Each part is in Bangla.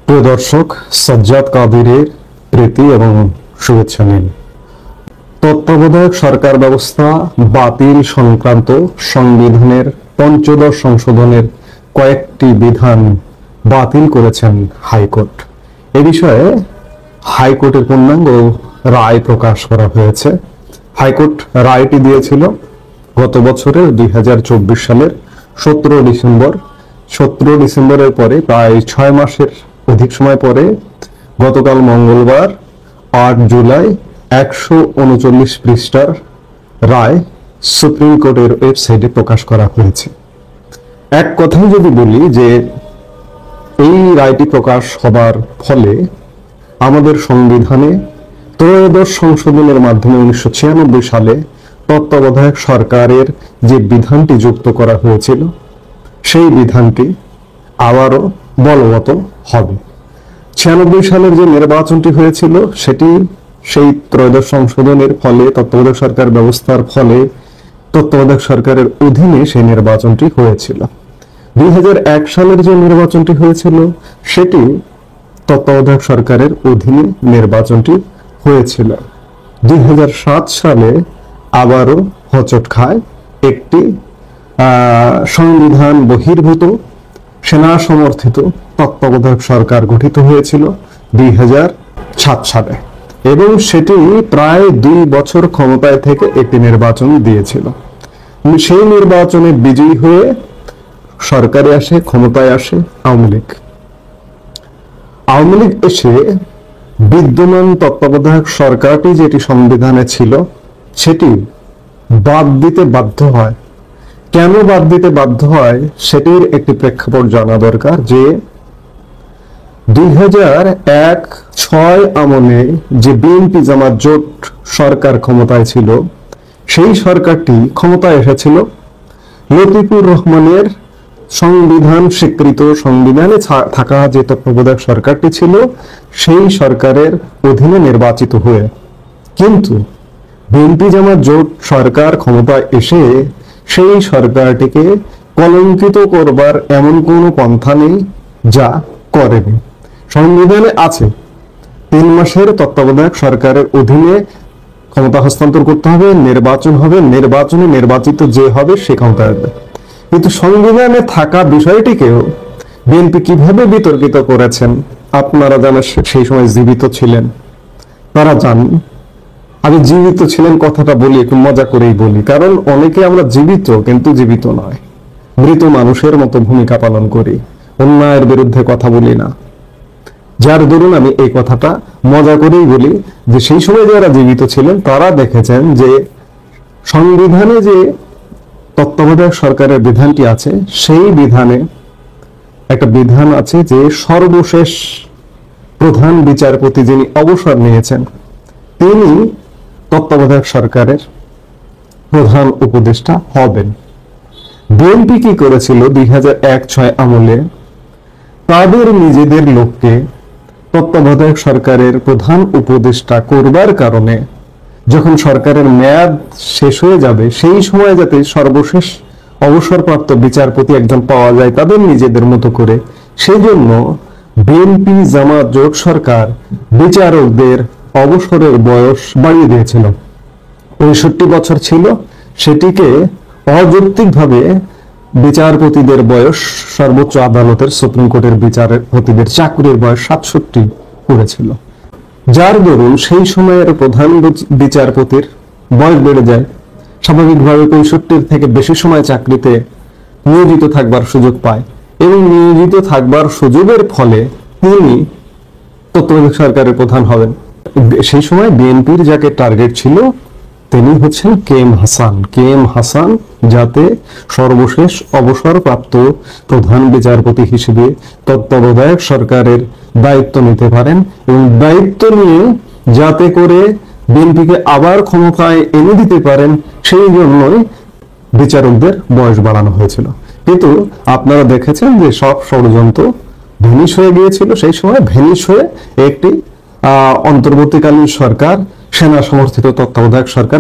প্রিয় দর্শক, সাজ্জাদ কাদিরের প্রীতি এবং শুভেচ্ছা নিন। তত্ত্বাবধায়ক সরকার ব্যবস্থা বাতিল সংক্রান্ত সংবিধানের পঞ্চদশ সংশোধনের কয়েকটি বিধান বাতিল করেছেন হাইকোর্ট। এ বিষয়ে হাইকোর্টের পূর্ণাঙ্গ রায় প্রকাশ করা হয়েছে। হাইকোর্ট রায়টি দিয়েছিল গত বছরের 2024 সালের 17 ডিসেম্বর। 17 ডিসেম্বরের পরে প্রায় 6 মাসের অধিক সময় পরে গতকাল মঙ্গলবার 8 জুলাই 139 পৃষ্ঠার রায় সুপ্রিম কোর্টের ওয়েবসাইটে প্রকাশ করা হয়েছে। এক কথায় যদি বলি যে এই রায়টি প্রকাশ হবার ফলে আমাদের সংবিধানে ত্রয়োদশ সংশোধনের মাধ্যমে 1996 সালে তত্ত্বাবধায়ক সরকারের যে বিধানটি যুক্ত করা হয়েছিল সেই বিধানটি আবারও বলবৎ হবে। 96 সালের যে নির্বাচনটি হয়েছিল সেটি সেই ত্রয়োদশ সংশোধনের ফলে তত্ত্বাবধায়ক সরকার ব্যবস্থার ফলে তত্ত্বাবধায়ক সরকারের অধীনে সেই নির্বাচনটি হয়েছিল। 2001 সালের যে নির্বাচনটি হয়েছিল সেটি তত্ত্বাবধায়ক সরকারের অধীনে নির্বাচনটি হয়েছিল। 2007 সালে আবারও হোঁচট খায় একটি সংবিধান বহির্ভূত সেনা সমর্থিত তত্ত্বাবধায়ক সরকার গঠিত হয়েছিল 2007 সালে এবং সেটি প্রায় 2 বছর ক্ষমতায় থেকে একটি নির্বাচন দিয়েছিল। সেই নির্বাচনে বিজয়ী হয়ে সরকারে আসে, ক্ষমতায় আসে আওয়ামী লীগ। আওয়ামী লীগ এসে বিদ্যমান তত্ত্বাবধায়ক সরকারটি যেটি সংবিধানে ছিল সেটি বাদ দিতে বাধ্য হয়। কেন বাদ দিতে বাধ্য হয় সেটির একটি প্রেক্ষাপট জানা দরকার যে 2001-06 আমলে যে বিএনপি জামাত জোট সরকার ক্ষমতায় ছিল সেই সরকারটি ক্ষমতায় এসেছিল লতিফুর রহমানের সংবিধান স্বীকৃত সংবিধানে থাকা যে তত্ত্বাবধায়ক সরকারটি ছিল সেই সরকারের অধীনে নির্বাচিত হয়ে। কিন্তু বিএনপি জামাত জোট সরকার ক্ষমতায় এসে সেই সরকারটিকে কলঙ্কিত করবার এমন কোনো পন্থা নেই যা করেনি। সংবিধানে আছে 3 মাসের তত্ত্বাবধায়ক সরকারের অধীনে ক্ষমতা হস্তান্তর করতে হবে, নির্বাচন হবে, নির্বাচনে নির্বাচিত যে হবে সে ক্ষমতা আসবে। কিন্তু সংবিধানে থাকা বিষয়টিকেও বিএনপি কিভাবে বিতর্কিত করেছেন আপনারা জানেন, সেই সময় জীবিত ছিলেন, তারা জানেন। আমি জীবিত ছিলেন কথাটা বলি একটু মজা করেই বলি, কারণ অনেকে আমরা জীবিত কিন্তু জীবিত নয়, মৃত মানুষের মতো ভূমিকা পালন করি, অন্যায়ের বিরুদ্ধে কথা বলি না। যার দরুন আমি এই কথাটা মজা করেই বলি যে সেই সময় যারা জীবিত ছিলেন তারা দেখেছেন যে সংবিধানে যে তত্ত্বাবধায়ক সরকারের বিধানটি আছে সেই বিধানে একটা বিধান আছে যে সর্বশেষ প্রধান বিচারপতি যিনি অবসর নিয়েছেন তিনি তত্ত্বাবধায়ক সরকারের প্রধান উপদেষ্টা হবেন। বিএনপি কি করেছিল 2001-06 আমলে তাদের নিজেদের লোককে তত্ত্বাবধায়ক সরকারের প্রধান উপদেষ্টা করবার কারণে যখন সরকারের মেয়াদ শেষ হয়ে যাবে সেই সময় যাতে সর্বশেষ অবসরপ্রাপ্ত বিচারপতি একজন পাওয়া যায় তাদের নিজেদের মতো করে, সেই জন্য বিএনপি জামাত জোট সরকার বিচারকদের অবসরের বয়স বাড়িয়ে দিয়েছিল। 65 বছর ছিল, সেটিকে অযৌক্তিকভাবে বিচারপতিদের বয়স সর্বোচ্চ আদালতের সুপ্রিম কোর্টের বিচারপতিদের চাকরির বয়স 67 করেছিল। যার দরুন সেই সময়ের প্রধান বিচারপতির বয়স বেড়ে যায়, স্বাভাবিকভাবে 65 থেকে বেশি সময় চাকরিতে নিয়োজিত থাকবার সুযোগ পায় এবং নিয়োজিত থাকবার সুযোগের ফলে তিনি তত্ত্বাবধায়ক সরকারের প্রধান হবেন। সেই সময় বিএনপির যাকে টার্গেট ছিল তিনি হচ্ছেন KM হাসান যাতে সর্বশেষ অবসরপ্রাপ্ত প্রধান বিচারপতি হিসেবে তত্ত্বাবধায়ক সরকারের দায়িত্ব নিতে পারেন এবং দায়িত্ব নিয়ে যাতে করে বিএনপিকে আবার ক্ষমতায় এনে দিতে পারেন সেই জন্যই বিচারকদের বয়স বাড়ানো হয়েছিল। কিন্তু আপনারা দেখেছেন যে সব ষড়যন্ত্র ভেনিশ হয়ে গিয়েছিল। সেই সময় ভেনিশ হয়ে একটি অন্তর্বর্তীকালীন সরকার সেনা সমর্থিত তত্ত্বাবধায়ক সরকার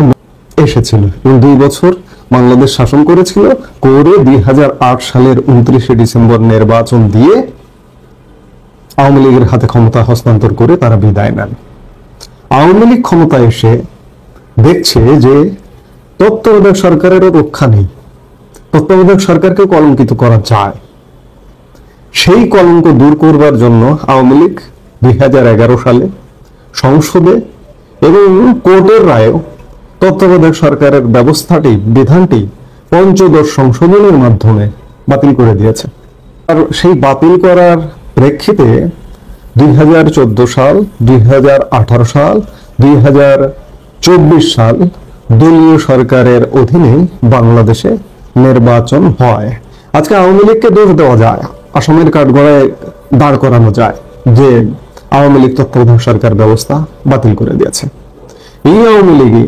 এসেছিল এবং 2 বছর বাংলাদেশ শাসন করেছিল। করে 2008 সালের 29 ডিসেম্বর নির্বাচন দিয়ে আওয়ামী লীগের হাতে ক্ষমতা হস্তান্তর করে তারা বিদায় নেন। আওয়ামী লীগ ক্ষমতায় এসে দেখছে যে তত্ত্বাবধায়ক সরকারেরও রক্ষা নেই, তত্ত্বাবধায়ক সরকারকে কলঙ্কিত করা যায়। সেই কলঙ্ক দূর করবার জন্য আওয়ামী লীগ 2011 সালে সংসদে এবং কোর্টের রায়েও তত্ত্বাবধায়ক সরকারের ব্যবস্থাটি, বিধানটি পঞ্চদশ সংশোধনের মাধ্যমে বাতিল করে দিয়েছে। আর সেই বাতিল করার প্রেক্ষিতে 2014 সাল, 2018 সাল, 2024 সাল দলীয় সরকারের অধীনে বাংলাদেশে নির্বাচন হয়। আজকে আওয়ামী লীগকে দোষ দেওয়া যায়, আসামের কাঠগড়ায় দাঁড় করানো যায় যে আওয়ামী লীগ তত্ত্বাবধায়ক সরকার ব্যবস্থা বাতিল করে দিয়েছে। এই আওয়ামী লীগই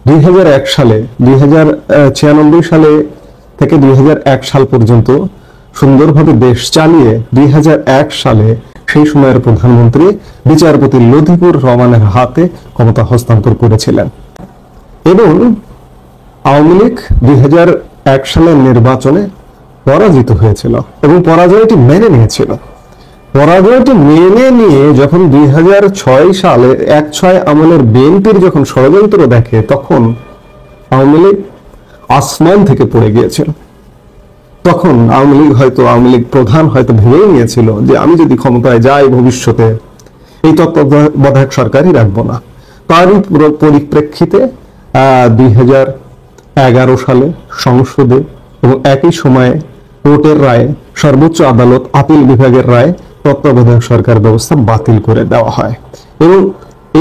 2001 সালে, 1996 সালে থেকে 2001 সাল পর্যন্ত সুন্দরভাবে দেশ চালিয়ে 2001 সালে সেই সময়ের প্রধানমন্ত্রী বিচারপতি লতিফুর রহমানের হাতে ক্ষমতা হস্তান্তর করেছিলেন। এবং আওয়ামী লীগ 2001 সালের নির্বাচনে পরাজিত হয়েছিল এবং পরাজয়টি মেনে নিয়েছিল। পরাজয়টি মেনে নিয়ে যখন 2006 সালে 1/6 আমলের বিএনপির যখন ষড়যন্ত্র দেখে, তখন আওয়ামী লীগ আসমান থেকে পড়ে গিয়েছিল। তখন আওয়ামী লীগ প্রধান হয়তো ভেবেই নিয়েছিল যে আমি যদি ক্ষমতায় যাই ভবিষ্যতে এই তত্ত্বাবধায়ক সরকারই রাখবো না। তারই পরিপ্রেক্ষিতে 2011 সালে সংসদে এবং একই সময়ে কোর্টের রায়ে, সর্বোচ্চ আদালত আপিল বিভাগের রায়ে তত্ত্বাবধায়ক সরকার ব্যবস্থা বাতিল করে দেওয়া হয়। এবং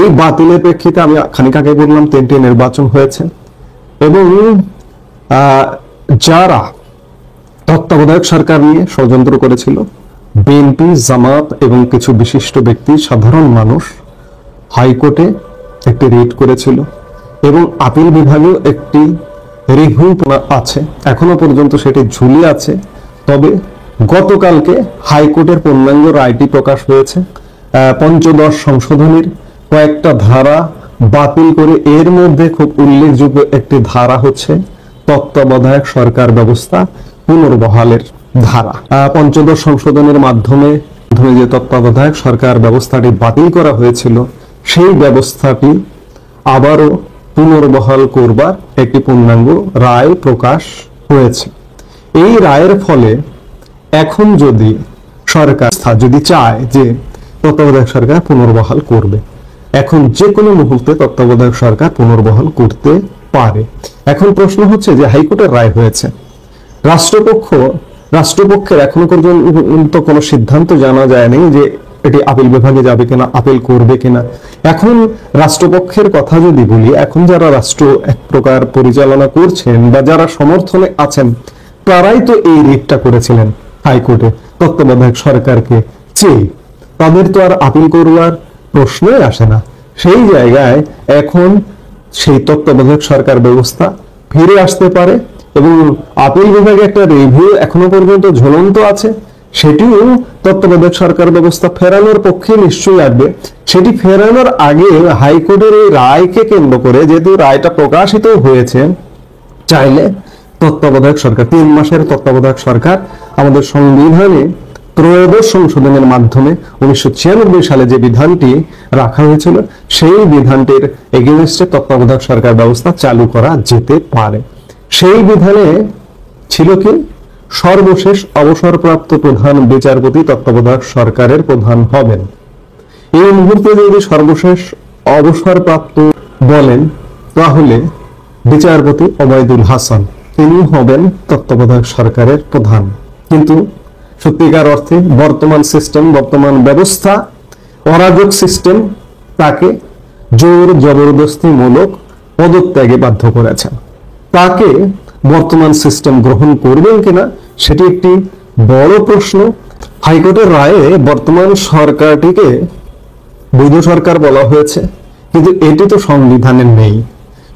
এই বাতিলের প্রেক্ষিতে আমি খানিক আগে বললাম 3টি নির্বাচন হয়েছে এবং যারা তত্ত্বাবধায়ক সরকার নিয়ে ষড়যন্ত্র করেছিল, বিএনপি, জামাত এবং কিছু বিশিষ্ট ব্যক্তি, সাধারণ মানুষ হাইকোর্টে একটি রিট করেছিল এবং আপিল বিভাগেও একটি রিভিউ আছে, এখনো পর্যন্ত সেটি ঝুলে আছে। তবে গতকালকে হাইকোর্টের পূর্ণাঙ্গ রায়টি প্রকাশ হয়েছে। পঞ্চদশ সংশোধনীর কয়েকটা ধারা বাতিল করে এর মধ্যে খুব উল্লেখযোগ্য একটি ধারা হচ্ছে তত্ত্বাবধায়ক সরকার ব্যবস্থা পুনর্বহালের ধারা। পঞ্চদশ সংশোধনের মাধ্যমে যে তত্ত্বাবধায়ক সরকার ব্যবস্থাটি বাতিল করা হয়েছিল, সেই ব্যবস্থাটি আবারও পুনর্বহাল করবার একটি পূর্ণাঙ্গ রায় প্রকাশ হয়েছে। এই রায়ের ফলে এখন যদি সরকার যদি চায় যে তত্ত্বাবধায়ক সরকার পুনর্বহাল করবে, এখন যে কোনো মুহূর্তে তত্ত্বাবধায়ক সরকার পুনর্বহাল করতে পারে। এখন প্রশ্ন হচ্ছে যে হাইকোর্টের রায় হয়েছে, রাষ্ট্রপক্ষের এখনো পর্যন্ত কোনো সিদ্ধান্ত জানা যায়নি যে এটি আপিল বিভাগে যাবে কিনা, আপিল করবে কিনা। এখন রাষ্ট্রপক্ষের কথা যদি বলি, এখন যারা রাষ্ট্র এক প্রকার পরিচালনা করছেন বা যারা সমর্থনে আছেন, তারাই তো এই রিটটা করেছিলেন হাইকোর্টে তত্ত্বাবধায়ক সরকারকে চেয়ে। তাদের তো আর আপিল করবার প্রশ্নই আসে না। সেই জায়গায় এখন সেই তত্ত্বাবধায়ক সরকার ব্যবস্থা ফিরে আসতে পারে এবং আপিল বিভাগে একটা রিভিউ এখনো পর্যন্ত ঝুলন্ত আছে, সেটিও তত্ত্বাবধায়ক সরকার ব্যবস্থা ফেরানোর পক্ষে নিশ্চয়ই আসবে। সেটি ফেরানোর আগে হাইকোর্টের এই রায়কে কেন্দ্র করে, যেহেতু রায়টা প্রকাশিত হয়েছে, চাইলে তত্ত্বাবধায়ক সরকার 3 মাসের তত্ত্বাবধায়ক সরকার আমাদের সংবিধানে ত্রয়োদশ সংশোধনের মাধ্যমে 1996 সালে যে বিধানটি রাখা হয়েছিল, সেই বিধানটির এগেইনস্টে তত্ত্বাবধায়ক সরকার ব্যবস্থা চালু করা যেতে পারে। সেই বিধানে ছিল কি, সর্বশেষ অবসরপ্রাপ্ত প্রধান বিচারপতি তত্ত্বাবধায়ক সরকারের প্রধান হবেন। এই মুহূর্তে যদি সর্বশেষ অবসরপ্রাপ্ত বলেন, তাহলে বিচারপতি ওবায়দুল হাসান তিনি হবেন তত্ত্বাবধায়ক সরকারের প্রধান। কিন্তু সত্যিকার অর্থে বর্তমান সিস্টেম, বর্তমান ব্যবস্থা অরাজক সিস্টেম তাকে জোর জবরদস্তিমূলক পদত্যাগে বাধ্য করেছে। তাকে বর্তমান সিস্টেম গ্রহণ করবেন কিনা সেটি একটি বড় প্রশ্ন। হাইকোর্টের রায়ে বর্তমান সরকারটিকে বৈধ সরকার বলা হয়েছে, কিন্তু এটি তো সংবিধানে নেই।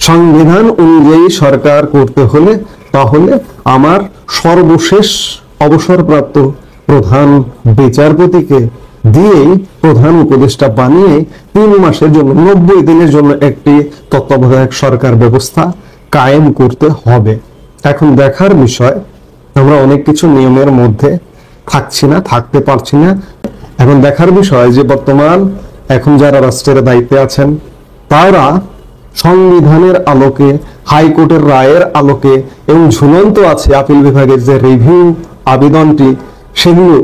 সংবিধান অনুযায়ী সরকার করতে হলে তাহলে আমার সর্বশেষ অবসরপ্রাপ্ত প্রধান বিচারপতিকে দিয়েই প্রধান উপদেষ্টা বানিয়ে 3 মাসের জন্য, 90 দিনের জন্য একটি তত্ত্বাবধায়ক সরকার ব্যবস্থা কায়েম করতে হবে। এখন দেখার বিষয়, আমরা অনেক কিছু নিয়মের মধ্যে থাকছি না, থাকতে পারছি না। এখন দেখার বিষয় যে বর্তমান এখন যারা রাষ্ট্রের দায়িত্বে আছেন তারা সংবিধানের আলোকে, হাইকোর্টের রায়ের আলোকে এবং ঝুলন্ত আছে আপিল বিভাগের যে রিভিউ আবেদনটি, সেগুলো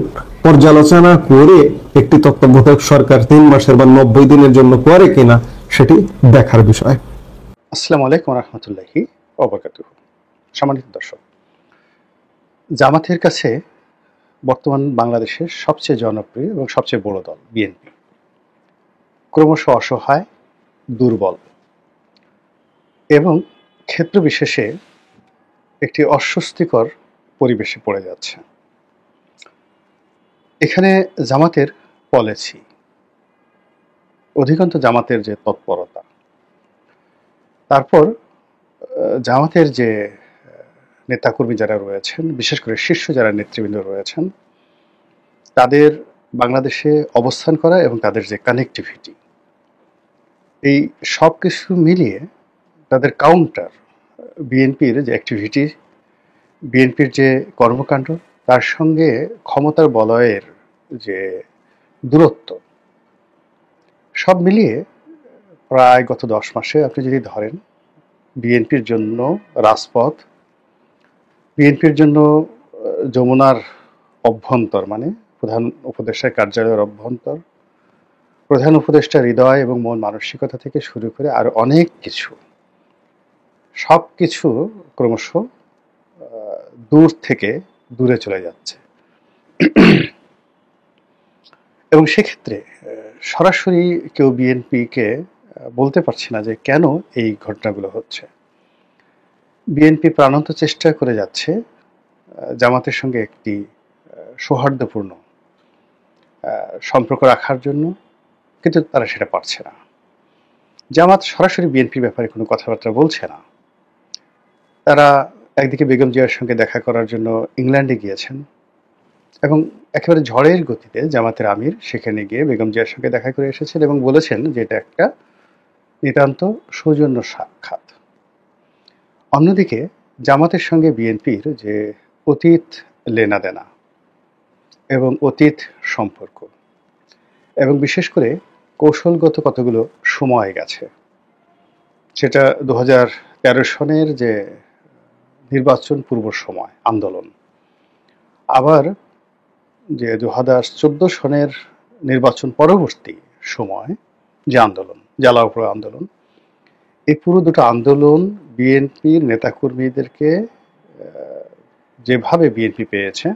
পর্যালোচনা করে একটি তত্ত্বাবধায়ক সরকার 3 মাসের বা 90 দিনের জন্য করে কিনা সেটি দেখার বিষয়। আসসালামু আলাইকুম রহমতুল্লাহি ওয়া বারাকাতুহু। সম্মানিত দর্শক, জামাতের কাছে বর্তমান বাংলাদেশের সবচেয়ে জনপ্রিয় এবং সবচেয়ে বড় দল বিএনপি ক্রমশ অসহায়, দুর্বল এবং ক্ষেত্র বিশেষে একটি অস্বস্তিকর পরিবেশে পড়ে যাচ্ছে। এখানে জামাতের পলিসি, অধিকাংশ জামাতের যে তৎপরতা, তারপর জামাতের যে নেতাকর্মী যারা রয়েছেন, বিশেষ করে শীর্ষ যারা নেতৃবৃন্দ রয়েছেন, তাদের বাংলাদেশে অবস্থান করা এবং তাদের যে কানেক্টিভিটি, এই সব কিছু মিলিয়ে তাদের কাউন্টার বিএনপির যে অ্যাক্টিভিটি, বিএনপির যে কর্মকাণ্ড, তার সঙ্গে ক্ষমতার বলয়ের যে দূরত্ব, সব মিলিয়ে প্রায় গত 10 মাসে আপনি যদি ধরেন, বিএনপির জন্য রাজপথ, বিএনপির জন্য যমুনার অভ্যন্তর, মানে প্রধান উপদেষ্টার কার্যালয়ের অভ্যন্তর, প্রধান উপদেষ্টা হৃদয় এবং মন মানসিকতা থেকে শুরু করে আরো অনেক কিছু, সব কিছু ক্রমশ দূর থেকে দূরে চলে যাচ্ছে। এবং সেক্ষেত্রে সরাসরি কেউ বিএনপিকে বলতে পারছে না যে কেন এই ঘটনাগুলো হচ্ছে। বিএনপি প্রাণান্ত চেষ্টা করে যাচ্ছে জামাতের সঙ্গে একটি সৌহার্দ্যপূর্ণ সম্পর্ক রাখার জন্য, কিন্তু তারা সেটা পারছে না। জামাত সরাসরি বিএনপির ব্যাপারে কোনো কথাবার্তা বলছে না। তারা একদিকে বেগম জিয়ার সঙ্গে দেখা করার জন্য ইংল্যান্ডে গিয়েছেন এবং একেবারে ঝড়ের গতিতে জামাতের আমির সেখানে গিয়ে বেগম জিয়ার সঙ্গে দেখা করে এসেছেন এবং বলেছেন যে এটা একটা নিতান্ত সৌজন্য সাক্ষাৎ। অন্যদিকে জামাতের সঙ্গে বিএনপির যে অতীত লেনাদেনা এবং অতীত সম্পর্ক, এবং বিশেষ করে কৌশলগত কতগুলো সময় গেছে, সেটা 2013 সনের যে নির্বাচন পূর্ব সময় আন্দোলন, আবার যে 2014 সনের নির্বাচন পরবর্তী সময় যে আন্দোলন, জ্বালাও আন্দোলন, এই পুরো দুটো আন্দোলন বিএনপির নেতাকর্মীদেরকে যেভাবে বিএনপি পেয়েছে,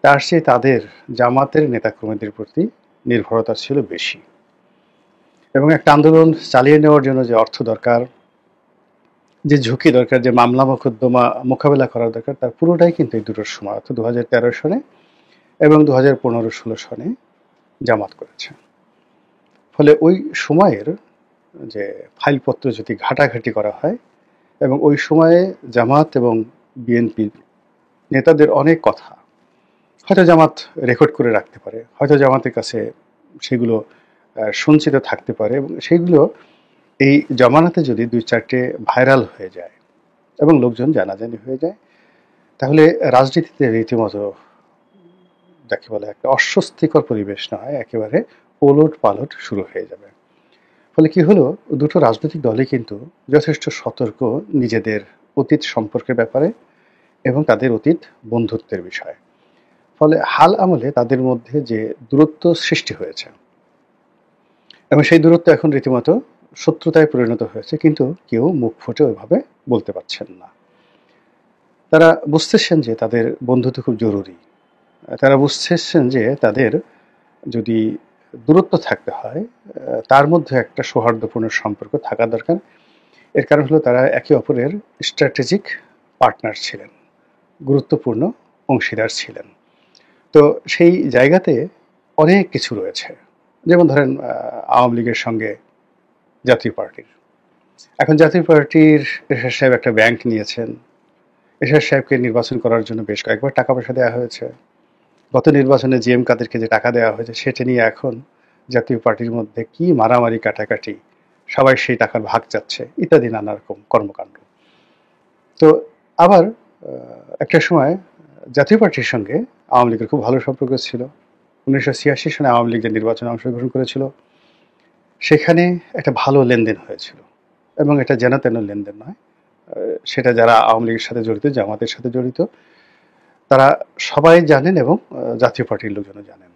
তার চেয়ে তাদের জামাতের নেতাকর্মীদের প্রতি নির্ভরতা ছিল বেশি। এবং একটা আন্দোলন চালিয়ে নেওয়ার জন্য যে অর্থ দরকার, যে ঝুঁকি দরকার, যে মামলা মোকদ্দমা মোকাবেলা করার দরকার, তার পুরোটাই কিন্তু এই দুটোর সময়, অর্থাৎ 2013 সনে এবং 2015-16 সনে জামাত করেছে। ফলে ওই সময়ের যে ফাইলপত্র যদি ঘাটাঘাটি করা হয়, এবং ওই সময়ে জামাত এবং বিএনপি নেতাদের অনেক কথা হয়তো জামাত রেকর্ড করে রাখতে পারে, হয়তো জামাতের কাছে সেগুলো সঞ্চিত থাকতে পারে, এবং সেইগুলো এই জমানাতে যদি 2-4টে ভাইরাল হয়ে যায় এবং লোকজন জানাজানি হয়ে যায়, তাহলে রাজনীতিতে রীতিমতো যাকে বলে একটা অস্বস্তিকর পরিবেশ নয়, একেবারে ওলট পালট শুরু হয়ে যাবে। ফলে কি হলো, দুটো রাজনৈতিক দলই কিন্তু যথেষ্ট সতর্ক নিজেদের অতীত সম্পর্কের ব্যাপারে এবং তাদের অতীত বন্ধুত্বের বিষয়ে। ফলে হাল আমলে তাদের মধ্যে যে দূরত্ব সৃষ্টি হয়েছে, এবং সেই দূরত্ব এখন রীতিমতো শত্রুতায় পরিণত হয়েছে, কিন্তু কেউ মুখ ফুটে ওইভাবে বলতে পারছেন না। তারা বুঝতেছেন যে তাদের বন্ধুত্ব খুব জরুরি, তারা বুঝতেছেন যে তাদের যদি দূরত্ব থাকতে হয়, তার মধ্যে একটা সৌহার্দ্যপূর্ণ সম্পর্ক থাকা দরকার। এর কারণ হলো তারা একে অপরের স্ট্র্যাটেজিক পার্টনার ছিলেন, গুরুত্বপূর্ণ অংশীদার ছিলেন। তো সেই জায়গাতে অনেক কিছু রয়েছে, যেমন ধরেন আওয়ামী লীগের সঙ্গে জাতীয় পার্টির, এখন জাতীয় পার্টির এরশাদ সাহেব একটা ব্যাংক নিয়েছেন, এরশাদ সাহেবকে নির্বাচন করার জন্য বেশ কয়েকবার টাকা পয়সা দেওয়া হয়েছে। গত নির্বাচনে জিএম কাদেরকে যে টাকা দেওয়া হয়েছে, সেটা নিয়ে এখন জাতীয় পার্টির মধ্যে কি মারামারি কাটাকাটি, সবাই সেই টাকার ভাগ চাচ্ছে, ইত্যাদি নানা রকম কর্মকাণ্ড। তো আবার একটা সময় জাতীয় পার্টির সঙ্গে আওয়ামী লীগের খুব ভালো সম্পর্ক ছিল, 1986 সনে আওয়ামী লীগ যে নির্বাচনে অংশগ্রহণ করেছিল, সেখানে একটা ভালো লেনদেন হয়েছিল, এবং এটা যেন তেন লেনদেন নয়। সেটা যারা আওয়ামী লীগের সাথে জড়িত, জামাতের সাথে জড়িত, তারা সবাই জানেন, এবং জাতীয় পার্টির লোকজনও জানেন।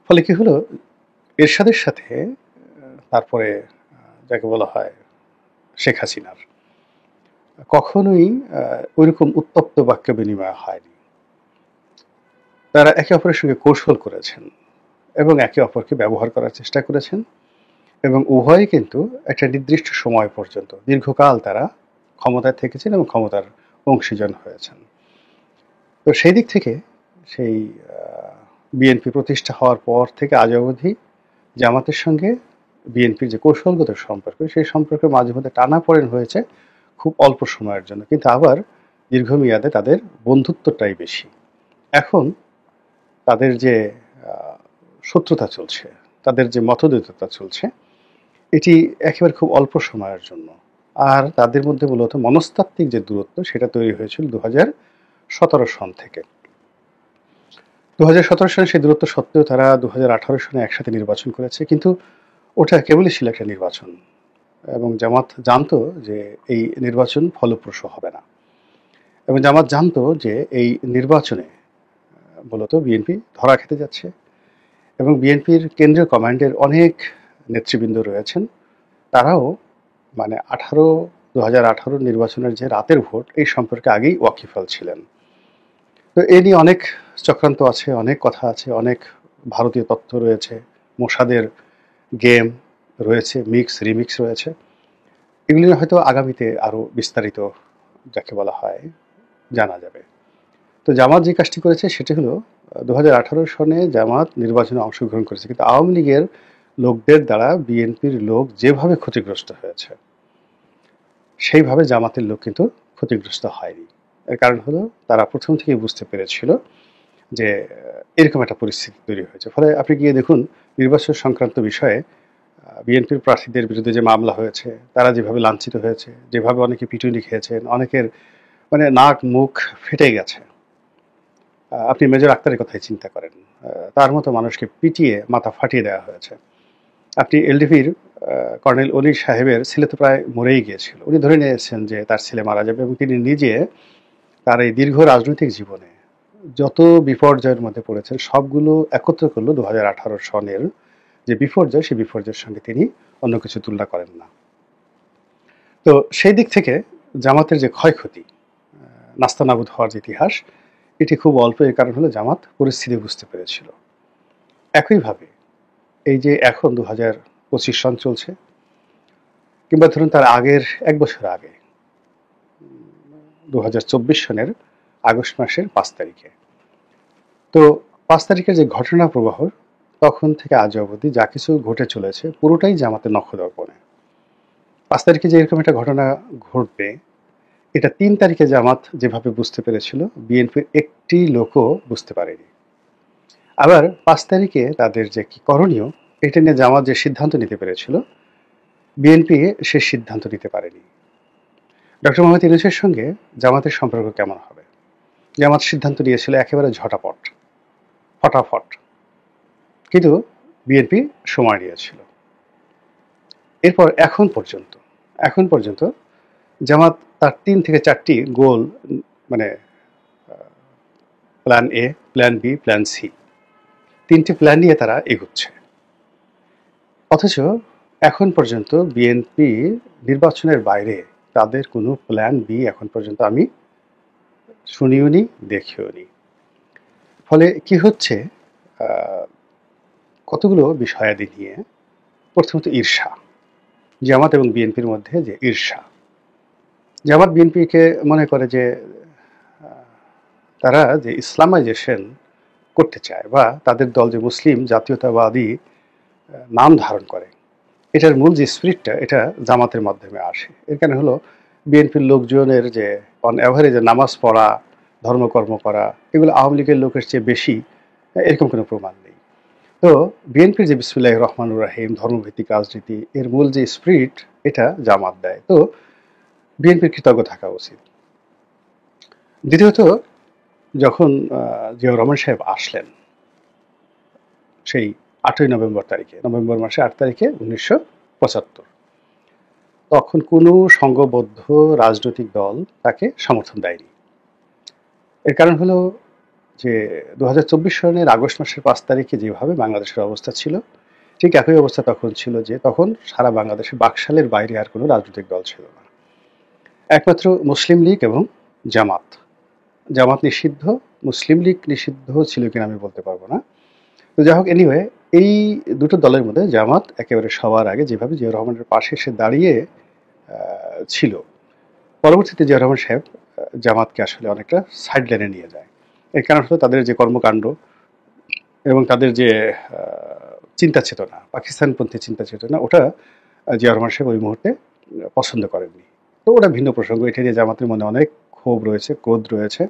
ফলে কি হলো, এরশাদের সাথে তারপরে যাকে বলা হয় শেখ হাসিনার কখনোই ওইরকম উত্তপ্ত বাক্য বিনিময় হয়নি। তারা একে অপরের সঙ্গে কৌশল করেছেন এবং একে অপরকে ব্যবহার করার চেষ্টা করেছেন, এবং উভয়ই কিন্তু একটা নির্দিষ্ট সময় পর্যন্ত দীর্ঘকাল তারা ক্ষমতায় থেকেছেন এবং ক্ষমতার অংশীজন হয়েছেন। তো সেই দিক থেকে সেই বিএনপি প্রতিষ্ঠা হওয়ার পর থেকে আজ অবধি জামাতের সঙ্গে বিএনপির যে কৌশলগত সম্পর্ক, সেই সম্পর্কের মাঝে মধ্যে টানাপোড়েন হয়েছে খুব অল্প সময়ের জন্য, কিন্তু আবার দীর্ঘমেয়াদে তাদের বন্ধুত্বটাই বেশি। এখন তাদের যে শত্রুতা চলছে, তাদের যে মতদ্বৈততা চলছে, এটি একেবারে খুব অল্প সময়ের জন্য। আর তাদের মধ্যে মূলত মনস্তাত্ত্বিক যে দূরত্ব, সেটা তৈরি হয়েছিল 2017 সন থেকে। 2017 সালে সেই দূরত্ব সত্ত্বেও তারা 2018 সনে একসাথে নির্বাচন করেছে, কিন্তু ওটা কেবলই ছিল একটা নির্বাচন, এবং জামাত জানতো যে এই নির্বাচন ফলপ্রসূ হবে না, এবং জামাত জানতো যে এই নির্বাচনে মূলত বিএনপি ধরা খেতে যাচ্ছে, এবং বিএনপির কেন্দ্রীয় কমান্ডের অনেক নেতৃবৃন্দ রয়েছেন, তারাও মানে 2018 নির্বাচনের যে রাতের ভোট, এই সম্পর্কে আগেই ওয়াকিফাল ছিলেন। তো এ নিয়ে অনেক চক্রান্ত আছে, অনেক কথা আছে, অনেক ভারতীয় তথ্য রয়েছে, মোসাদের গেম রয়েছে, রিমিক্স রয়েছে। এগুলি হয়তো আগামীতে আরও বিস্তারিত যাকে বলা হয় জানা যাবে। তো জামাত যে কাজটি করেছে সেটি হলো 2018 সনে জামাত নির্বাচনে অংশগ্রহণ করেছে, কিন্তু আওয়ামী লীগের লোকদের দ্বারা বিএনপির লোক যেভাবে ক্ষতিগ্রস্ত হয়েছে, সেইভাবে জামাতের লোক কিন্তু ক্ষতিগ্রস্ত হয়নি। এর কারণ হলো তারা প্রথম থেকেই বুঝতে পেরেছিল যে এরকম একটা পরিস্থিতি তৈরি হয়েছে। ফলে আপনি গিয়ে দেখুন, নির্বাচন সংক্রান্ত বিষয়ে বিএনপির প্রার্থীদের বিরুদ্ধে যে মামলা হয়েছে, তারা যেভাবে লাঞ্ছিত হয়েছে, যেভাবে অনেকে পিটুনি খেয়েছেন, অনেকের মানে নাক মুখ ফেটে গেছে। আপনি মেজর আক্তারের কথাই চিন্তা করেন, তার মতো মানুষকে পিটিয়ে মাথা ফাটিয়ে দেওয়া হয়েছে। আপনি এলডিপির কর্নেল অলি সাহেবের ছেলে তো প্রায় মরেই গিয়েছিল, উনি ধরে নিয়েছেন যে তার ছেলে মারা যাবে, এবং তিনি নিজে তার এই দীর্ঘ রাজনৈতিক জীবনে যত বিপর্যয়ের মধ্যে পড়েছেন সবগুলো একত্র করলো 2018 সনের যে বিপর্যয়, সেই বিপর্যয়ের সঙ্গে তিনি অন্য কিছু তুলনা করেন না। তো সেই দিক থেকে জামাতের যে ক্ষয়ক্ষতি, নাস্তানাবুদ হওয়ার যে ইতিহাস, এটি খুব অল্প। এর কারণ হলো জামাত পরিস্থিতি বুঝতে পেরেছিল। একইভাবে এই যে এখন 2025 সন চলছে, কিংবা ধরুন তার আগের এক বছর আগে 2024 সনের আগস্ট মাসের 5 তারিখে, তো 5 তারিখের যে ঘটনা প্রবাহ, তখন থেকে আজ অবধি যা কিছু ঘটে চলেছে পুরোটাই জামাতের নখদর্পণে। 5 তারিখে যে এরকম একটা ঘটনা ঘটবে, এটা 3 তারিখে জামাত যেভাবে বুঝতে পেরেছিল, বিএনপির একটি লোকও বুঝতে পারেনি। আবার 5 তারিখে তাদের যে কি করণীয়, এটা নিয়ে জামাত যে সিদ্ধান্ত নিতে পেরেছিল, বিএনপি সে সিদ্ধান্ত নিতে পারেনি। ডক্টর মোহাম্মদ ইউনূসের সঙ্গে জামাতের সম্পর্ক কেমন হবে, জামাত সিদ্ধান্ত নিয়েছিল একেবারে ফটাফট, কিন্তু বিএনপি সময় নিয়েছিল। এরপর এখন পর্যন্ত জামাত তার 3 থেকে 4টি গোল, মানে plan A, plan B, plan C, 3টি প্ল্যান নিয়ে তারা এগোচ্ছে। অথচ এখন পর্যন্ত বিএনপি নির্বাচনের বাইরে তাদের কোনো প্ল্যান বি এখন পর্যন্ত আমি শুনিওনি, দেখিওনি। ফলে কি হচ্ছে, কতগুলো বিষয়াদি নিয়ে, প্রথমত ঈর্ষা, জামাত এবং বিএনপির মধ্যে যে ঈর্ষা। জামাত বিএনপিকে মনে করে যে তারা যে ইসলামাইজেশন করতে চায়, বা তাদের দল যে মুসলিম জাতীয়তাবাদী নাম ধারণ করে, এটার মূল যে স্পিরিটটা, এটা জামাতের মাধ্যমে আসে। এর কারণে হলো বিএনপির লোকজনের যে অন অ্যাভারেজে নামাজ পড়া, ধর্মকর্ম করা, এগুলো আওয়ামী লীগের লোকের চেয়ে বেশি, এরকম কোনো প্রমাণ নেই। তো বিএনপির যে বিসমিল্লাহির রহমানুর রহিম ধর্মভিত্তিক রাজনীতি, এর মূল যে স্পিরিট, এটা জামাত দেয়। তো বিএনপির কৃতজ্ঞ থাকা উচিত। দ্বিতীয়ত, যখন জিয়াউর রহমান সাহেব আসলেন, সেই 8ই নভেম্বর তারিখে, নভেম্বর মাসে 8 তারিখে 1975। তখন কোনো সংঘবদ্ধ রাজনৈতিক দল তাকে সমর্থন দেয়নি। এর কারণ হলো যে 2024 সনের আগস্ট মাসের 5 তারিখে যেভাবে বাংলাদেশের অবস্থা ছিল, ঠিক একই অবস্থা তখন ছিল, যে তখন সারা বাংলাদেশে বাকশালের বাইরে আর কোনো রাজনৈতিক দল ছিল না। একমাত্র মুসলিম লীগ এবং জামাত। জামাত নিষিদ্ধ, মুসলিম লীগ নিষিদ্ধ ছিল কিনা আমি বলতে পারবো না। তো যাই হোক, এনিওয়ে, এই দুটো দলের মধ্যে জামাত একেবারে সবার আগে যেভাবে জিয়াউর রহমানের পাশে এসে দাঁড়িয়ে ছিল, পরবর্তীতে জিয়াউর রহমান সাহেব জামাতকে আসলে অনেকটা সাইড লাইনে নিয়ে যায়। এর কারণ হলো তাদের যে কর্মকাণ্ড এবং তাদের যে চিন্তা চেতনা, পাকিস্তানপন্থী চিন্তা চেতনা, ওটা জিয়াউর রহমান সাহেব ওই মুহূর্তে পছন্দ করেননি। তো ওটা ভিন্ন প্রসঙ্গ, এটা নিয়ে জামাতের মনে অনেক ক্ষোভ রয়েছে, ক্রোধ রয়েছে।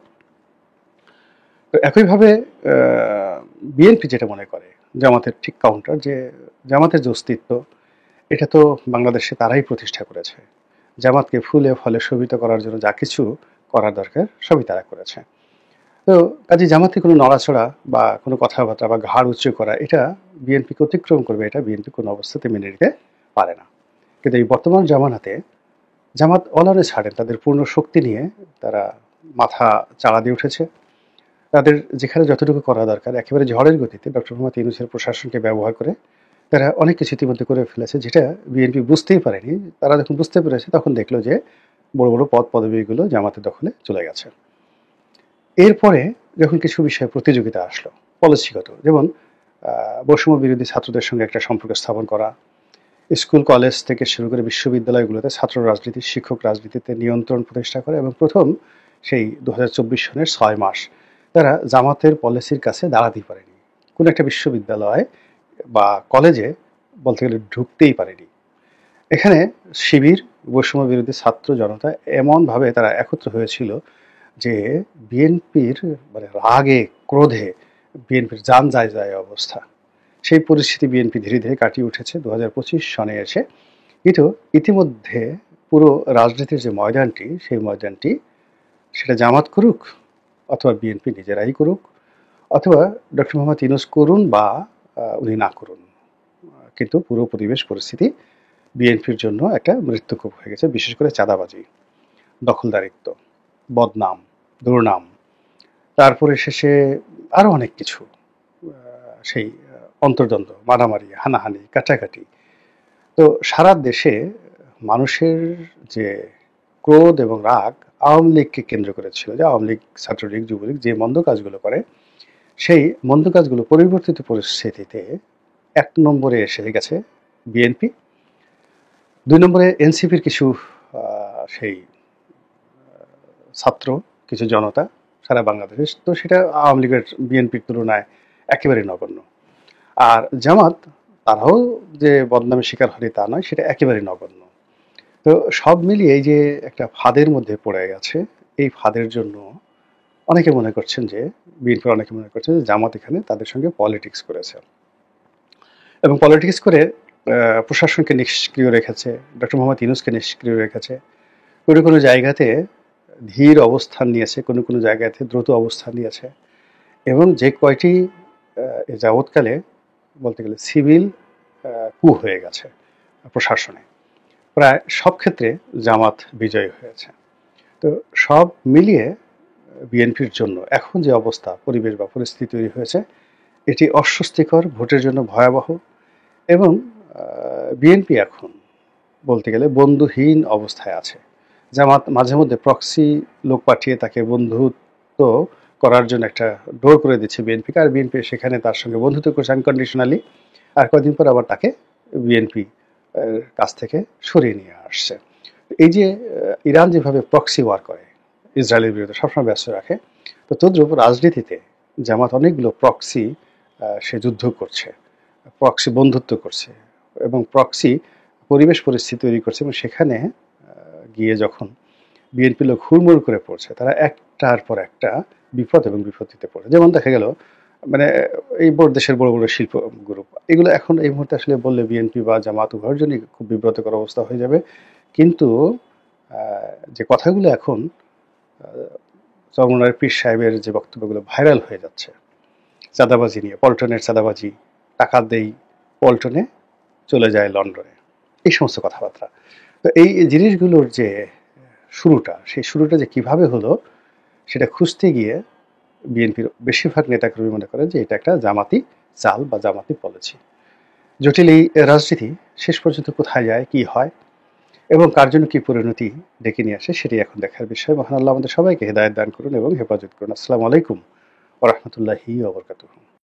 তো একইভাবে বিএনপি যেটা মনে করে জামাতের ঠিক কাউন্টার, যে জামাতের যে অস্তিত্ব, এটা তো বাংলাদেশে তারাই প্রতিষ্ঠা করেছে। জামাতকে ফুলে ফলে শোভিত করার জন্য যা কিছু করার দরকার সবই তারা করেছে। তো কাজে জামাতে কোনো নড়াচড়া বা কোনো কথাবার্তা বা ঘাড় উঁচু করা, এটা বিএনপিকে অতিক্রম করবে, এটা বিএনপি কোনো অবস্থাতে মেনে নিতে পারে না। কিন্তু এই বর্তমান জামানাতে জামাত অলারে ছাড়েন, তাদের পূর্ণ শক্তি নিয়ে তারা মাথা চাড়া দিয়ে উঠেছে। তাদের যেখানে যতটুকু করা দরকার, একেবারে ঝড়ের গতিতে ডক্টর মোহাম্মদ ইউনূসের প্রশাসনকে ব্যবহার করে তারা অনেক কিছু ইতিমধ্যে করে ফেলেছে, যেটা বিএনপি বুঝতেই পারেনি। তারা যখন বুঝতে পেরেছে, তখন দেখলো যে বড় বড় পদ পদবীগুলো জামাতের দখলে চলে গেছে। এরপরে যখন কিছু বিষয়ে প্রতিযোগিতা আসলো পলিসিগত, যেমন বৈষম্য বিরোধী ছাত্রদের সঙ্গে একটা সম্পর্ক স্থাপন করা, স্কুল কলেজ থেকে শুরু করে বিশ্ববিদ্যালয়গুলোতে ছাত্র রাজনীতি, শিক্ষক রাজনীতিতে নিয়ন্ত্রণ প্রতিষ্ঠা করে, এবং প্রথম সেই 2024 সনের 6 মাস তারা জামাতের পলিসির কাছে দাঁড়াতেই পারেনি। কোনো একটা বিশ্ববিদ্যালয় বা কলেজে বলতে গেলে ঢুকতেই পারেনি। এখানে শিবির, বৈষম্য বিরোধী ছাত্র জনতা এমনভাবে তারা একত্র হয়েছিল যে বিএনপির মানে রাগে ক্রোধে বিএনপির জান যায় যায় অবস্থা। সেই পরিস্থিতি বিএনপি ধীরে ধীরে কাটিয়ে উঠেছে 2025 সনে এসে। কিন্তু ইতিমধ্যে পুরো রাজনীতির যে ময়দানটি, সেই ময়দানটি সেটা জামাত করুক অথবা বিএনপি নিজেরাই করুক, অথবা ডক্টর মোহাম্মদ ইউনূস করুন বা উনি না করুন, কিন্তু পুরো পরিবেশ পরিস্থিতি বিএনপির জন্য একটা মৃত্যুকূপ হয়ে গেছে। বিশেষ করে চাঁদাবাজি, দখলদারিত্ব, বদনাম, দুর্নাম, তারপরে শেষে আরো অনেক কিছু, সেই অন্তর্দ্বন্দ্ব, মারামারি, হানাহানি, কাটাকাটি। তো সারা দেশে মানুষের যে ক্রোধ এবং রাগ আওয়ামী লীগকে কেন্দ্র করেছিল, যে আওয়ামী লীগ, ছাত্রলীগ, যুবলীগ যে মন্দ কাজগুলো করে, সেই মন্দ কাজগুলো পরিবর্তিত পরিস্থিতিতে 1 নম্বরে এসে গেছে বিএনপি, 2 নম্বরে এনসিপির কিছু সেই ছাত্র, কিছু জনতা সারা বাংলাদেশে। তো সেটা আওয়ামী লীগের বিএনপির তুলনায় একেবারে নগণ্য। আর জামাত, তারাও যে বদনামের শিকার হয়নি তা নয়, সেটা একেবারে নগণ্য। তো সব মিলিয়ে এই যে একটা ফাঁদের মধ্যে পড়ে গেছে, এই ফাঁদের জন্য অনেকে মনে করছেন যে, বিএনপির অনেকে মনে করছেন যে জামাত এখানে তাদের সঙ্গে পলিটিক্স করেছে, এবং পলিটিক্স করে প্রশাসনকে নিষ্ক্রিয় রেখেছে, ডক্টর মোহাম্মদ ইউনূসকে নিষ্ক্রিয় রেখেছে। কোনো কোনো জায়গাতে ধীর অবস্থান নিয়েছে, কোনো কোনো জায়গাতে দ্রুত অবস্থান নিয়েছে, এবং যে কয়টি যাবৎকালে বলতে গেলে সিভিল কু হয়ে গেছে প্রশাসনে, প্রায় সব ক্ষেত্রে জামাত বিজয়ী হয়েছে। তো সব মিলিয়ে বিএনপির জন্য এখন যে অবস্থা, পরিবেশ বা পরিস্থিতি তৈরি হয়েছে, এটি অস্বস্তিকর, ভোটের জন্য ভয়াবহ, এবং বিএনপি এখন বলতে গেলে বন্ধুহীন অবস্থায় আছে। জামাত মাঝে মধ্যে প্রক্সি লোক পাঠিয়ে তাকে বন্ধুত্ব করার জন্য একটা ডোর করে দিচ্ছে বিএনপিকে, আর বিএনপি সেখানে তার সঙ্গে বন্ধুত্ব করছে আনকন্ডিশনালি, আর কয়েকদিন পর আবার তাকে বিএনপি কাছ থেকে সরিয়ে নিয়ে আসছে। এই যে ইরান যেভাবে প্রক্সি ওয়ার করে, ইসরায়েলের বিরুদ্ধে সবসময় ব্যস্ত রাখে, তো তদ্রুপ রাজনীতিতে জামাত অনেকগুলো প্রক্সি সে যুদ্ধ করছে, প্রক্সি বন্ধুত্ব করছে, এবং প্রক্সি পরিবেশ পরিস্থিতি তৈরি করছে, এবং সেখানে গিয়ে যখন বিএনপি লোক হুড়মুড় করে পড়ছে, তারা একটার পর একটা বিপদ এবং বিপত্তিতে পড়ে। যেমন দেখা গেল, মানে এই দেশের বড় বড় শিল্প গ্রুপ, এগুলো এখন এই মুহূর্তে আসলে বললে বিএনপি বা জামাত উভয়ের জন্যই খুব বিব্রতকর অবস্থা হয়ে যাবে। কিন্তু যে কথাগুলো এখন চরমনার পীর সাহেবের যে বক্তব্যগুলো ভাইরাল হয়ে যাচ্ছে চাঁদাবাজি নিয়ে, পল্টনের চাঁদাবাজি, টাকা দেই পল্টনে, চলে যায় লন্ডনে, এই সমস্ত কথাবার্তা। তো এই জিনিসগুলোর যে শুরুটা, সেই শুরুটা যে কিভাবে হলো সেটা খুঁজতে গিয়ে বিএনপির বেশিরভাগ নেতাকর্মী মনে করেন যে এটা একটা জামাতি চাল বা জামাতি পলিসি। জটিল এই রাজনীতি শেষ পর্যন্ত কোথায় যায়, কি হয় এবং কার জন্য কি পরিণতি ডেকে নিয়ে আসে, সেটাই এখন দেখার বিষয়। মহান আল্লাহ আমাদের সবাইকে হেদায়েত দান করুন এবং হেফাজত করুন। আসসালামু আলাইকুম ওয়া রাহমাতুল্লাহি ওয়া বারাকাতুহু।